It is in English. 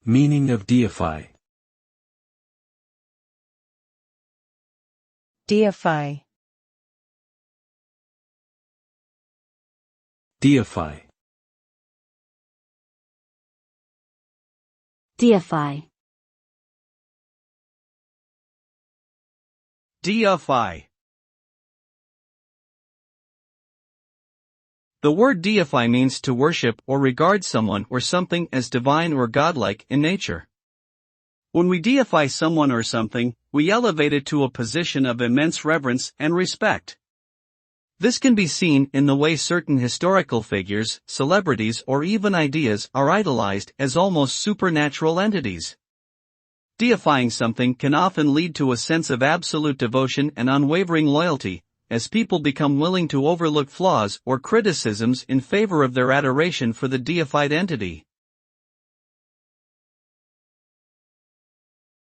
Meaning of deify. Deify. Deify. Deify. Deify. The word deify means to worship or regard someone or something as divine or godlike in nature. When we deify someone or something, we elevate it to a position of immense reverence and respect. This can be seen in the way certain historical figures, celebrities, or even ideas are idolized as almost supernatural entities. Deifying something can often lead to a sense of absolute devotion and unwavering loyalty, as people become willing to overlook flaws or criticisms in favor of their adoration for the deified entity.